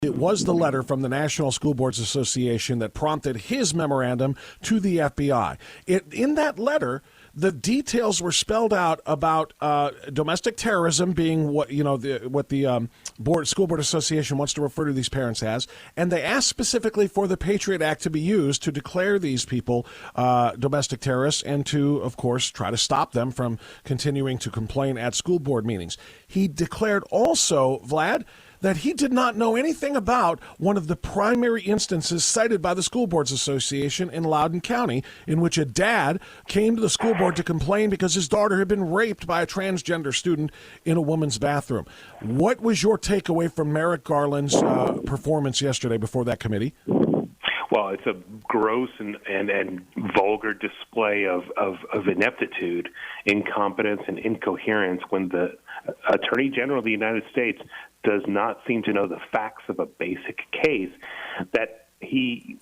It was the letter from the National School Boards Association that prompted his memorandum to the FBI. In that letter, the details were spelled out about domestic terrorism being what the School Board Association wants to refer to these parents as, and they asked specifically for the Patriot Act to be used to declare these people domestic terrorists and to, of course, try to stop them from continuing to complain at school board meetings. He declared also, Vlad, that he did not know anything about one of the primary instances cited by the School Boards Association in Loudoun County, in which a dad came to the school board to complain because his daughter had been raped by a transgender student in a woman's bathroom. What was your takeaway from Merrick Garland's performance yesterday before that committee? Well, it's a gross and vulgar display of ineptitude, incompetence, and incoherence when the Attorney General of the United States does not seem to know the facts of a basic case, that he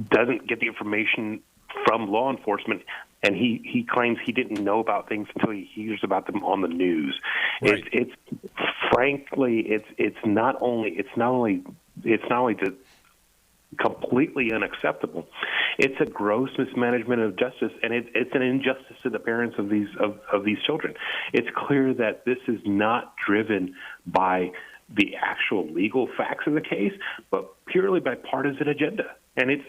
doesn't get the information from law enforcement, and he claims he didn't know about things until he hears about them on the news. Right. It's frankly, it's not only the completely unacceptable. It's a gross mismanagement of justice, and it's an injustice to the parents of these children. It's clear that this is not driven by the actual legal facts of the case, but purely by partisan agenda, and it's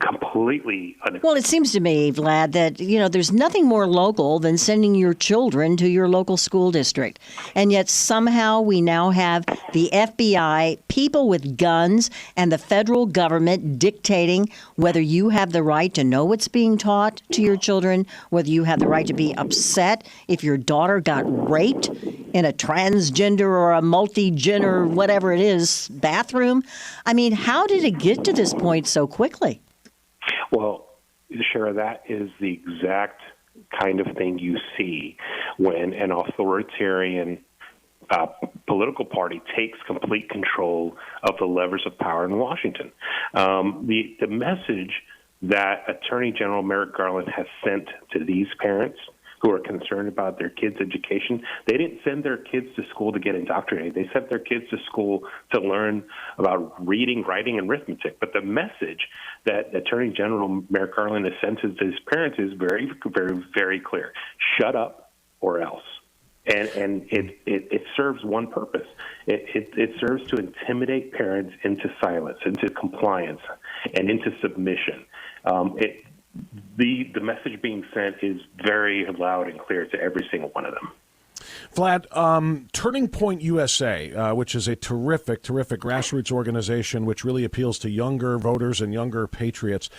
completely unacceptable. Well, it seems to me, Vlad, that there's nothing more local than sending your children to your local school district, and yet somehow we now have the FBI, people with guns, and the federal government dictating whether you have the right to know what's being taught to your children, whether you have the right to be upset if your daughter got raped in a transgender or a multi-gender, whatever it is, bathroom. I mean, how did it get to this point so quickly? Well, Shara, that is the exact kind of thing you see when an authoritarian political party takes complete control of the levers of power in Washington. The message that Attorney General Merrick Garland has sent to these parents who are concerned about their kids' education, they didn't send their kids to school to get indoctrinated. They sent their kids to school to learn about reading, writing, and arithmetic. But the message that Attorney General Merrick Garland has sent to his parents is very, very, very clear. Shut up or else. And it serves one purpose. It serves to intimidate parents into silence, into compliance, and into submission. The message being sent is very loud and clear to every single one of them. Vlad, Turning Point USA, which is a terrific grassroots organization which really appeals to younger voters and younger patriots,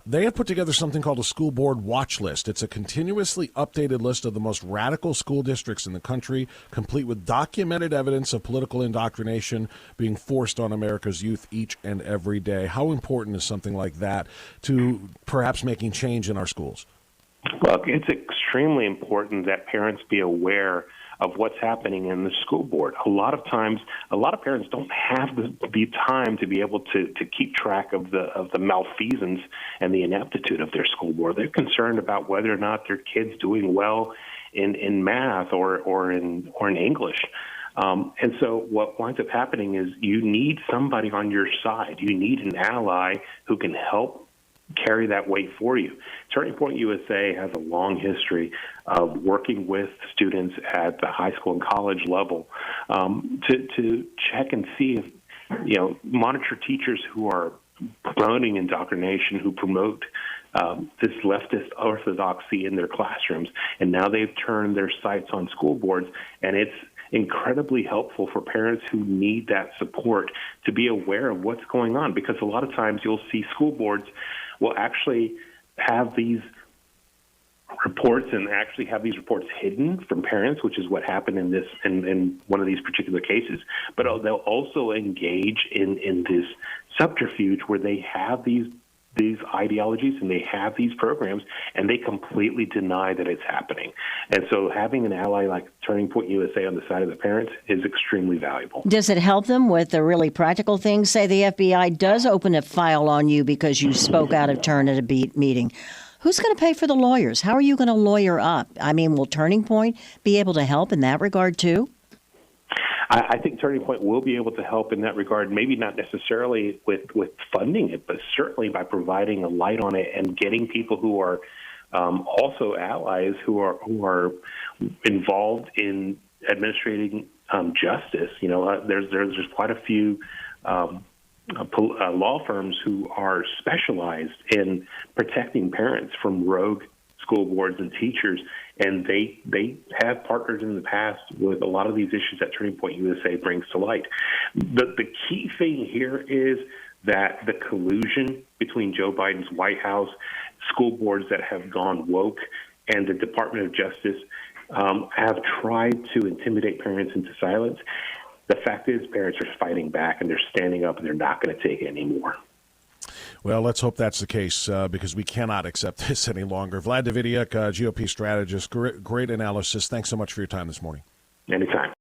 they have put together something called a school board watch list. It's a continuously updated list of the most radical school districts in the country, complete with documented evidence of political indoctrination being forced on America's youth each and every day. How important is something like that to perhaps making change in our schools? Well, it's extremely important that parents be aware of what's happening in the school board. A lot of times, a lot of parents don't have the time to be able to keep track of the malfeasance and the ineptitude of their school board. They're concerned about whether or not their kid's doing well in math or in English. And so what winds up happening is you need somebody on your side. You need an ally who can help carry that weight for you. Turning Point USA has a long history of working with students at the high school and college level to check and see if, monitor teachers who are promoting indoctrination, who promote this leftist orthodoxy in their classrooms. And now they've turned their sights on school boards, and it's incredibly helpful for parents who need that support to be aware of what's going on, because a lot of times you'll see school boards will actually have these reports and actually have these reports hidden from parents, which is what happened in one of these particular cases. But they'll also engage in this subterfuge where they have these ideologies and they have these programs, and they completely deny that it's happening. And so having an ally like Turning Point USA on the side of the parents is extremely valuable. Does it help them with the really practical things? Say the FBI does open a file on you because you spoke out of turn at a meeting. Who's going to pay for the lawyers? How are you going to lawyer up? I mean, will Turning Point be able to help in that regard too? I think Turning Point will be able to help in that regard, maybe not necessarily with funding it, but certainly by providing a light on it and getting people who are also allies who are involved in administrating justice. There's quite a few law firms who are specialized in protecting parents from rogue school boards and teachers, and they have partnered in the past with a lot of these issues that Turning Point USA brings to light. The key thing here is that the collusion between Joe Biden's White House, school boards that have gone woke, and the Department of Justice have tried to intimidate parents into silence. The fact is, parents are fighting back, and they're standing up, and they're not going to take it anymore. Well, let's hope that's the case because we cannot accept this any longer. Vlad Davidiuk, GOP strategist, great analysis. Thanks so much for your time this morning. Anytime.